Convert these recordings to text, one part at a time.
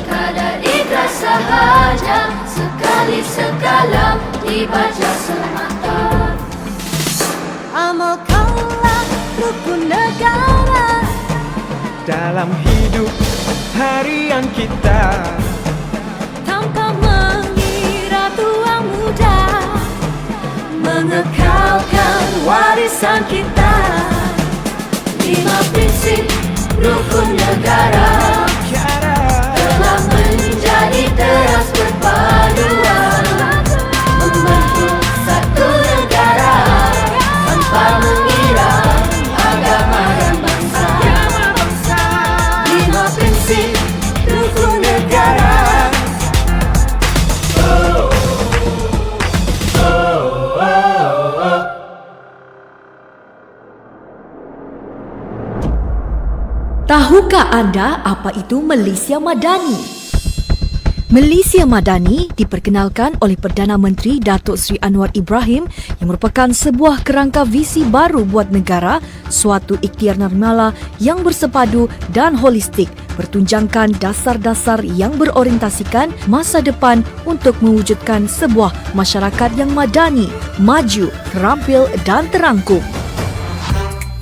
sekadar ikhlas sahaja, sekali sekalam dibaca semata. Amalkanlah rukun negara dalam hidup harian kita, tanpa mengira tua muda, mengekalkan warisan kita. 5 prinsip rukun negara telah menjadi teras perpaduan, membentuk satu negara tanpa mengira agama dan bangsa. 5 prinsip rukun negara. Tahukah anda apa itu Malaysia Madani? Malaysia Madani diperkenalkan oleh Perdana Menteri Datuk Seri Anwar Ibrahim yang merupakan sebuah kerangka visi baru buat negara, suatu ikhtiar nirmala yang bersepadu dan holistik, bertunjangkan dasar-dasar yang berorientasikan masa depan untuk mewujudkan sebuah masyarakat yang madani, maju, terampil dan terangkum.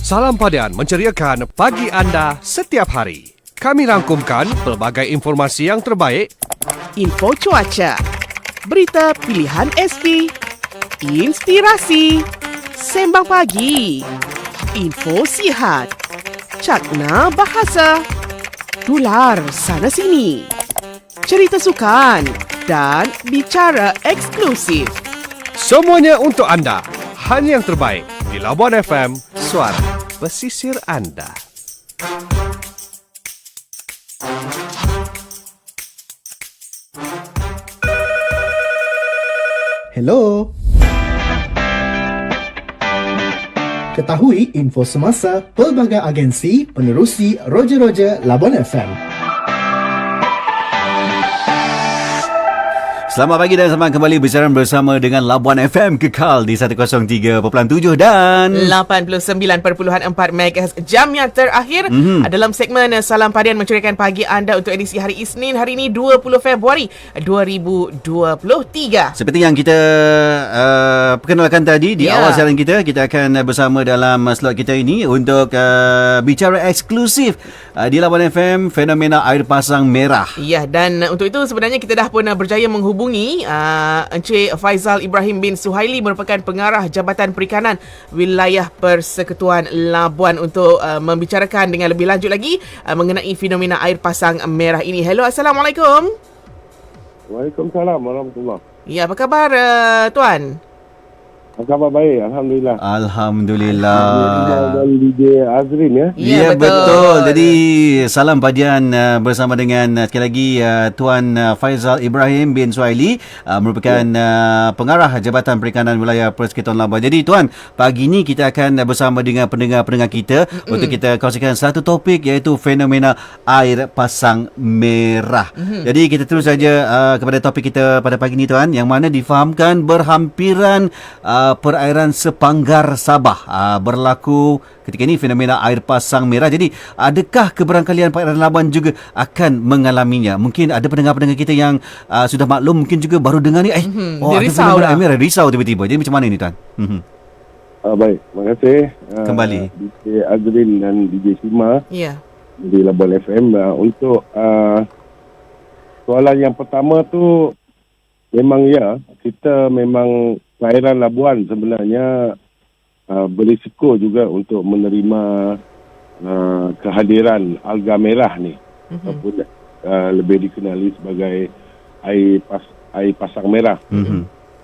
Salam Padian menceriakan pagi anda setiap hari. Kami rangkumkan pelbagai informasi yang terbaik, info cuaca, berita pilihan SP, inspirasi, sembang pagi, info sihat, cakna bahasa, tular sana sini, cerita sukan dan bicara eksklusif. semuanya untuk anda. Hanya yang terbaik di Labuan FM, suara pesisir anda. Hello. Ketahui info semasa pelbagai agensi penerusi Roger Labuan FM. Selamat pagi dan selamat kembali bersiaran bersama dengan Labuan FM kekal di 103.7 dan 89.4 MHz jam yang terakhir dalam segmen Salam Padian menceriakan pagi anda untuk edisi hari Isnin hari ini 20 Februari 2023. Seperti yang kita perkenalkan tadi di awal siaran kita akan bersama dalam slot kita ini untuk bicara eksklusif di Labuan FM fenomena air pasang merah. Ya, dan untuk itu sebenarnya kita dah pun berjaya menghubungi Encik Faizal Ibrahim bin Suhaili, merupakan pengarah Jabatan Perikanan Wilayah Persekutuan Labuan untuk membicarakan dengan lebih lanjut lagi mengenai fenomena air pasang merah ini. Hello, Assalamualaikum. Waalaikumsalam warahmatullahi. Ya, apa khabar Tuan? Khabar baik, Alhamdulillah. Alhamdulillah. Dan DJ Azrin ya. Ya, betul. Jadi salam padian bersama dengan sekali lagi Tuan Faizal Ibrahim bin Suhaili, merupakan pengarah Jabatan Perikanan Wilayah Persekutuan Labuan. Jadi Tuan, pagi ni kita akan bersama dengan pendengar-pendengar kita untuk kita kongsikan satu topik, iaitu fenomena air pasang merah. Jadi kita terus saja kepada topik kita pada pagi ni Tuan, yang mana difahamkan berhampiran perairan sepanggar Sabah berlaku ketika ini fenomena air pasang merah. Jadi adakah keberangkalian perairan Labuan juga akan mengalaminya? Mungkin ada pendengar-pendengar kita yang sudah maklum, mungkin juga baru dengar ni ada fenomena air merah, risau tiba-tiba. Jadi macam mana ini Tuan? Baik, terima kasih kembali DJ Azrin dan DJ Sima di Labuan FM. Untuk soalan yang pertama tu, memang kita memang perairan Labuan sebenarnya berisiko juga untuk menerima kehadiran alga merah ni, ataupun lebih dikenali sebagai air pasang merah.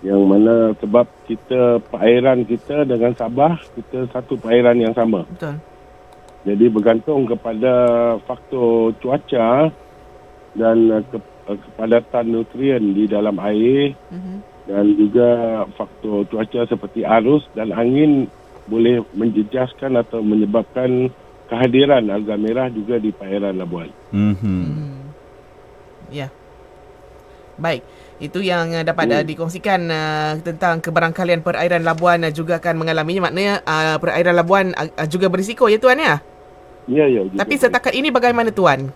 Yang mana sebab kita perairan kita dengan Sabah, kita satu perairan yang sama. Betul. Jadi bergantung kepada faktor cuaca dan kepadatan nutrien di dalam air, dan juga faktor cuaca seperti arus dan angin boleh menjejaskan atau menyebabkan kehadiran alga merah juga di perairan Labuan. Ya. Baik, itu yang dapat dikongsikan tentang keberangkalian perairan Labuan juga akan mengalaminya. Maknanya perairan Labuan juga berisiko ya Tuan ya? Ya. Tapi setakat ini bagaimana Tuan?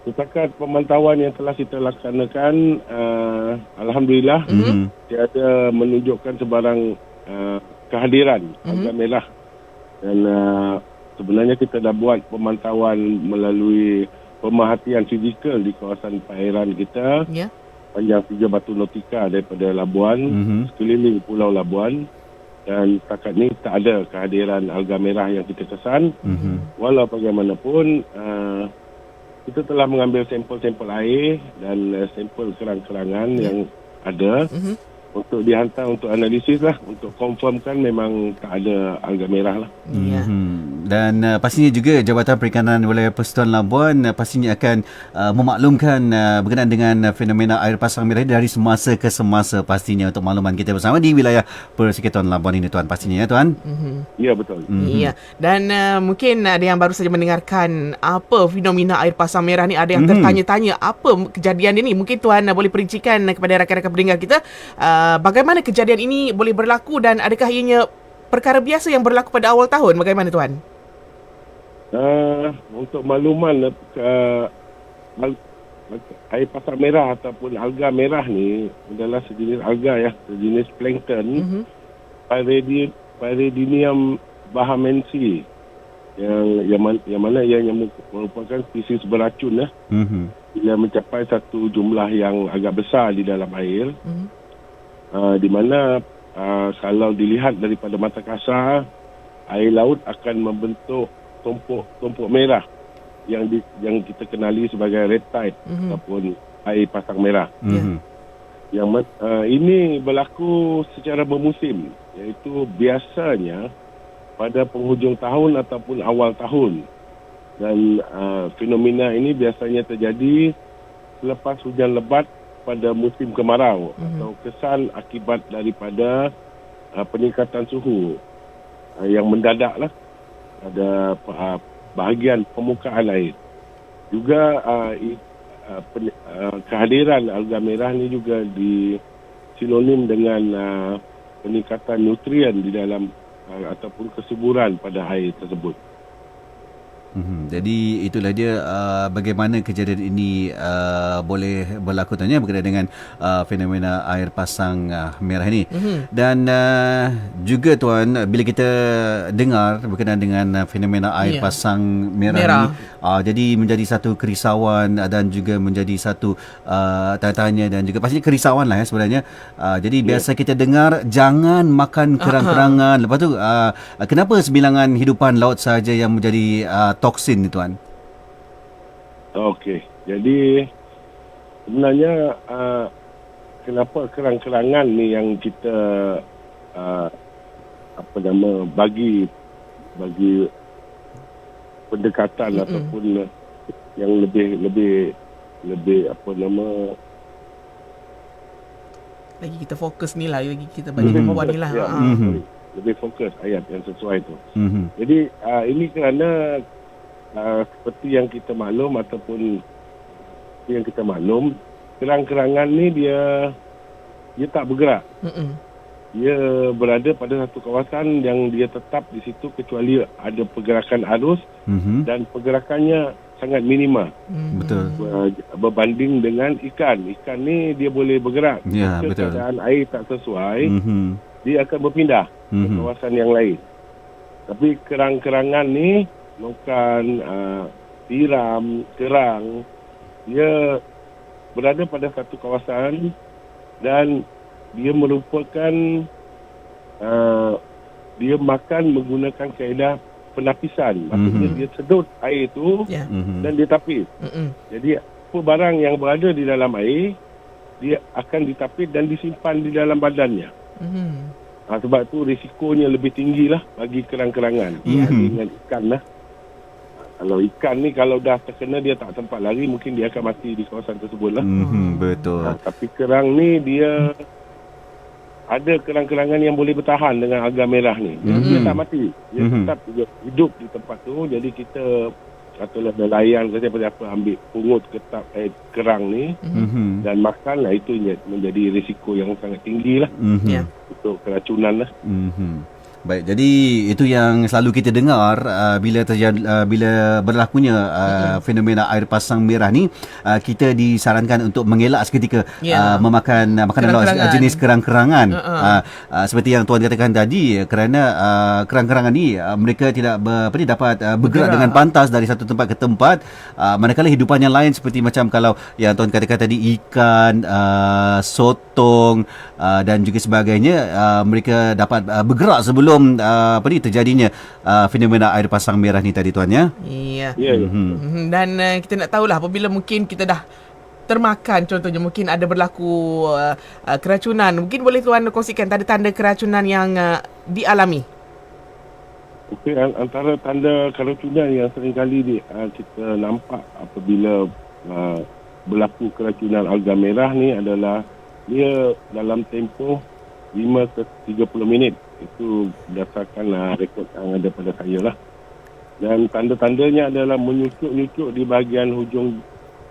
setakat pemantauan yang telah kita laksanakan, alhamdulillah tiada menunjukkan sebarang kehadiran alga merah. Dan sebenarnya kita dah buat pemantauan melalui pemerhatian fizikal di kawasan perairan kita, panjang 3 batu nautika daripada Labuan, sekeliling Pulau Labuan, dan setakat ni tak ada kehadiran alga merah yang kita kesan. Walau bagaimanapun, kita telah mengambil sampel-sampel air dan sampel kerang-kerangan yang ada untuk dihantar untuk analisis lah, untuk confirmkan memang tak ada alga merah lah. Dan pastinya juga Jabatan Perikanan Wilayah Persekutuan Labuan pastinya akan memaklumkan berkenaan dengan fenomena air pasang merah dari semasa ke semasa pastinya, untuk makluman kita bersama di wilayah Persekutuan Labuan ini, Tuan, pastinya ya, Tuan. Ya, betul. Ya, dan mungkin ada yang baru saja mendengarkan apa fenomena air pasang merah ni, ada yang tertanya-tanya apa kejadian ini. Mungkin Tuan boleh perincikan kepada rakan-rakan pendengar kita bagaimana kejadian ini boleh berlaku, dan adakah ianya perkara biasa yang berlaku pada awal tahun? Bagaimana, Tuan? Untuk makluman, air pasang merah ataupun alga merah ni adalah sejenis alga ya, sejenis plankton, Pyridinium bahamensi, yang mana yang merupakan spesies beracun ya. Bila mencapai satu jumlah yang agak besar di dalam air, di mana kalau dilihat daripada mata kasar, air laut akan membentuk tumpuk merah yang kita kenali sebagai red tide ataupun air pasang merah. Yang ini berlaku secara bermusim, iaitu biasanya pada penghujung tahun ataupun awal tahun. Dan fenomena ini biasanya terjadi selepas hujan lebat pada musim kemarau atau kesan akibat daripada peningkatan suhu yang mendadak lah pada bahagian permukaan air. Juga kehadiran alga merah ni juga disinonim dengan peningkatan nutrien di dalam ataupun kesuburan pada air tersebut. Jadi itulah dia bagaimana kejadian ini boleh berlaku tanya berkaitan dengan fenomena air pasang merah ini. Dan juga, Tuan, bila kita dengar berkenaan dengan fenomena air pasang merah ini, jadi menjadi satu kerisauan dan juga menjadi satu tanda tanya dan juga pastinya kerisauan lah ya sebenarnya. Jadi biasa kita dengar jangan makan kerang-kerangan. Lepas tu kenapa sebilangan hidupan laut sahaja yang menjadi toksin ni, Tuan? Okey. Jadi sebenarnya kenapa kerang-kerangan ni yang kita bagi pendekatan ataupun yang lebih lagi kita fokus ni lah, lagi kita bagi bawah ni lah. Lebih fokus ayat yang sesuai tu. Jadi ini kerana seperti yang kita maklum kerang-kerangan ni dia tak bergerak. Dia berada pada satu kawasan yang dia tetap di situ kecuali ada pergerakan arus dan pergerakannya sangat minima. Betul. Berbanding dengan ikan. Ikan ni dia boleh bergerak. Ya, betul. Keadaan air tak sesuai, dia akan berpindah ke kawasan yang lain. Tapi kerang-kerangan ni bukan tiram, kerang, dia berada pada satu kawasan dan dia merupakan dia makan menggunakan kaedah penapisan. Maksudnya dia sedut air tu dan dia tapis. Jadi apa barang yang berada di dalam air, dia akan ditapis dan disimpan di dalam badannya. Sebab tu risikonya lebih tinggi lah bagi kerang-kerangan dengan ikan lah. Kalau ikan ni kalau dah terkena dia tak sempat lari, mungkin dia akan mati di kawasan tersebut lah. Betul. Tapi kerang ni dia ada kerang-kerangan yang boleh bertahan dengan alga merah ni. Dia tak mati. Dia tetap hidup di tempat tu. Jadi kita katalah nelayan ke siapa-siapa ambil pungut kerang ni dan makan lah, itu menjadi risiko yang sangat tinggi lah untuk keracunan lah. Baik, jadi itu yang selalu kita dengar bila terjadi bila berlakunya fenomena air pasang merah ni, kita disarankan untuk mengelak seketika memakan makanan laut jenis kerang-kerangan. Seperti yang tuan katakan tadi, kerana kerang-kerangan ni mereka tidak dapat bergerak dengan pantas dari satu tempat ke tempat, manakala hidupan yang lain seperti macam kalau yang tuan katakan tadi, ikan, sotong dan juga sebagainya, mereka dapat bergerak sebelum terjadinya fenomena air pasang merah ni tadi tuan ya. Ya. Ya. Dan kita nak tahulah apabila mungkin kita dah termakan, contohnya mungkin ada berlaku keracunan, mungkin boleh tuan kongsikan tanda-tanda keracunan yang dialami. Okey, antara tanda keracunan yang seringkali kita nampak apabila berlaku keracunan alga merah ni adalah dia dalam tempoh 5 ke 30 minit. Itu berdasarkan rekod yang ada pada saya lah. Dan tanda-tandanya adalah menyucuk-nyucuk di bahagian hujung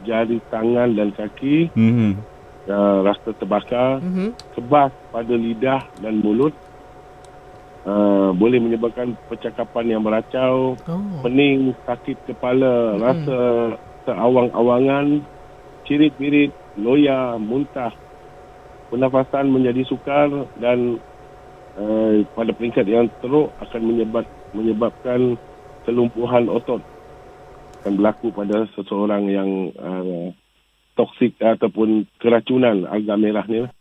jari tangan dan kaki, rasa terbakar, kebas pada lidah dan mulut, boleh menyebabkan percakapan yang beracau, pening, sakit kepala, rasa seawang-awangan, cirit-birit, loya, muntah, pernafasan menjadi sukar dan pada peringkat yang teruk akan menyebabkan kelumpuhan otot, akan berlaku pada seseorang yang toksik ataupun keracunan alga merah ni lah.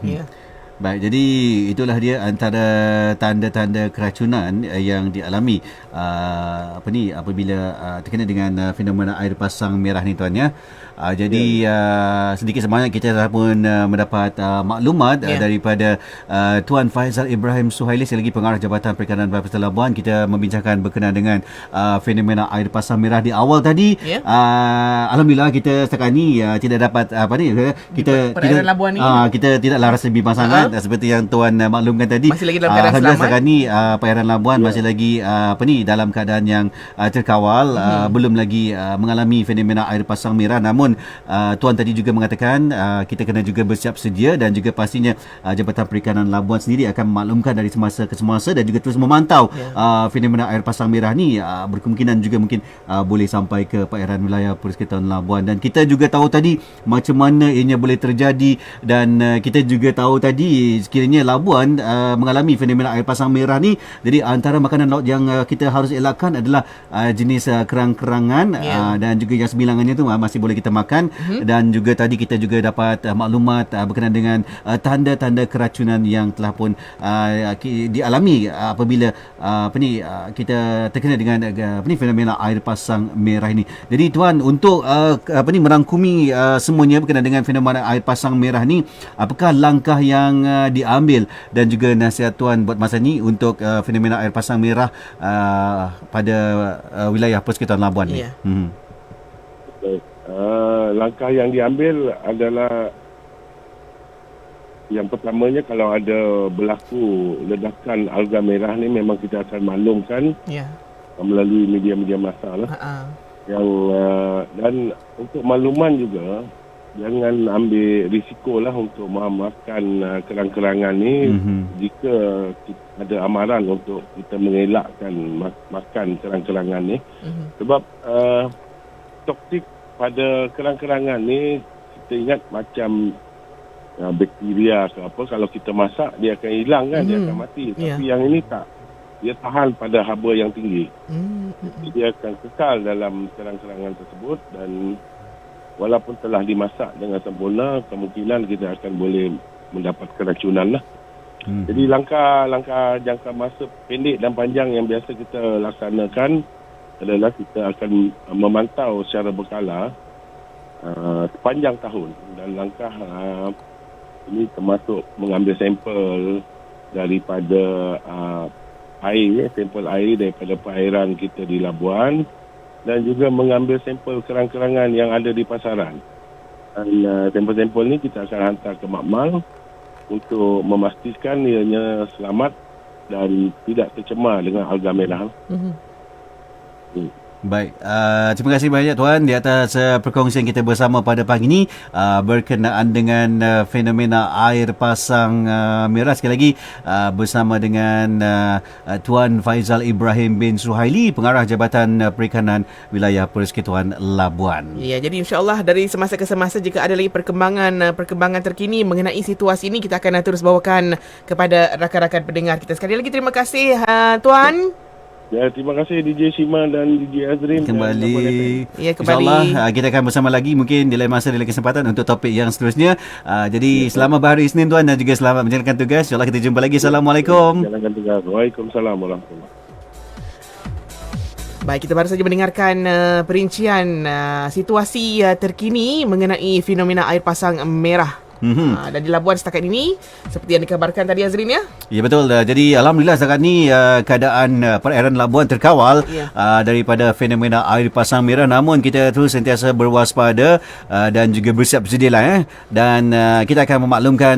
Ya. Baik, jadi itulah dia antara tanda-tanda keracunan yang dialami apabila terkena dengan fenomena air pasang merah ni tuan ya. Jadi sedikit sebanyak kita dah pun mendapat maklumat daripada Tuan Faizal Ibrahim Suhaili, sekali lagi pengarah Jabatan Perikanan Bapis Labuan. Kita membincangkan berkenaan dengan fenomena air pasang merah di awal tadi. Alhamdulillah kita setakat ni tidak dapat perairan Labuan ni kita tidaklah rasa bimbang sangat seperti yang tuan maklumkan tadi. Masih lagi dalam keadaan selamat. Setakat ni perairan Labuan masih lagi dalam keadaan yang terkawal, belum lagi mengalami fenomena air pasang merah. Namun tuan tadi juga mengatakan kita kena juga bersiap sedia, dan juga pastinya Jabatan Perikanan Labuan sendiri akan memaklumkan dari semasa ke semasa dan juga terus memantau fenomena air pasang merah ni berkemungkinan juga mungkin boleh sampai ke perairan wilayah Persekitaran Labuan. Dan kita juga tahu tadi macam mana ianya boleh terjadi, dan kita juga tahu tadi sekiranya Labuan mengalami fenomena air pasang merah ni, jadi antara makanan laut yang kita harus elakkan adalah jenis kerang-kerangan, dan juga yang sebilangannya tu masih boleh kita makan. Dan juga tadi kita juga dapat maklumat berkenaan dengan tanda-tanda keracunan yang telah pun dialami apabila kita terkena dengan fenomena air pasang merah ini. Jadi tuan, untuk merangkumi semuanya berkenaan dengan fenomena air pasang merah ni, apakah langkah yang diambil dan juga nasihat tuan buat masa ni untuk fenomena air pasang merah pada wilayah Persekitaran Labuan ni? Langkah yang diambil adalah, yang pertamanya, kalau ada berlaku ledakan alga merah ni, memang kita akan maklumkan melalui media-media massa lah. Yang dan untuk makluman juga, jangan ambil risiko lah untuk makan kerang-kerangan ni jika ada amaran untuk kita mengelakkan makan kerang-kerangan ni. Sebab toksik pada kerang-kerangan ni, kita ingat macam bakteria ke apa, kalau kita masak dia akan hilang kan, dia akan mati. Tapi yang ini tak, dia tahan pada haba yang tinggi. Dia akan kekal dalam kerang-kerangan tersebut, dan walaupun telah dimasak dengan sempurna, kemungkinan kita akan boleh mendapat keracunan lah. Jadi langkah jangka masa pendek dan panjang yang biasa kita laksanakan adalah kita akan memantau secara berkala sepanjang tahun, dan langkah ini termasuk mengambil sampel daripada sampel air daripada perairan kita di Labuan, dan juga mengambil sampel kerang-kerangan yang ada di pasaran. Dan sampel-sampel ni kita akan hantar ke makmal untuk memastikan ianya selamat dan tidak tercemar dengan alga merah. Baik, terima kasih banyak Tuan di atas perkongsian kita bersama pada pagi ini berkenaan dengan fenomena air pasang merah. Sekali lagi bersama dengan Tuan Faizal Ibrahim bin Suhaili, Pengarah Jabatan Perikanan Wilayah Persekutuan Labuan. Ya, jadi insya-Allah dari semasa ke semasa jika ada lagi perkembangan terkini mengenai situasi ini, kita akan terus bawakan kepada rakan-rakan pendengar kita. Sekali lagi terima kasih Tuan. Ya, terima kasih DJ Shima dan DJ Azrin. Kembali. Ya, kembali. InsyaAllah kita akan bersama lagi mungkin di lain masa, di lain kesempatan untuk topik yang seterusnya. Jadi selamat berhari Isnin Tuan dan juga selamat menjalankan tugas. InsyaAllah kita jumpa lagi. Assalamualaikum. Jalankan tugas. Waalaikumsalam warahmatullahi. Baik, kita baru saja mendengarkan perincian situasi terkini mengenai fenomena air pasang merah. Dan di Labuan setakat ini seperti yang dikabarkan tadi Azrin ya. Ya betul. Jadi alhamdulillah setakat ni keadaan perairan Labuan terkawal daripada fenomena air pasang merah, namun kita terus sentiasa berwaspada dan juga bersiap sedialah dan kita akan memaklumkan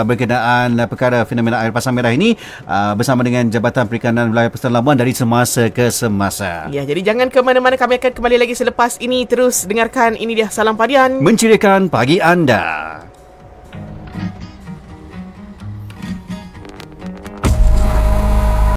berkenaan perkara fenomena air pasang merah ini bersama dengan Jabatan Perikanan Wilayah Persekutuan Labuan dari semasa ke semasa. Ya, jadi jangan ke mana-mana, kami akan kembali lagi selepas ini. Terus dengarkan ini dia Salam Padian menceriakan pagi anda.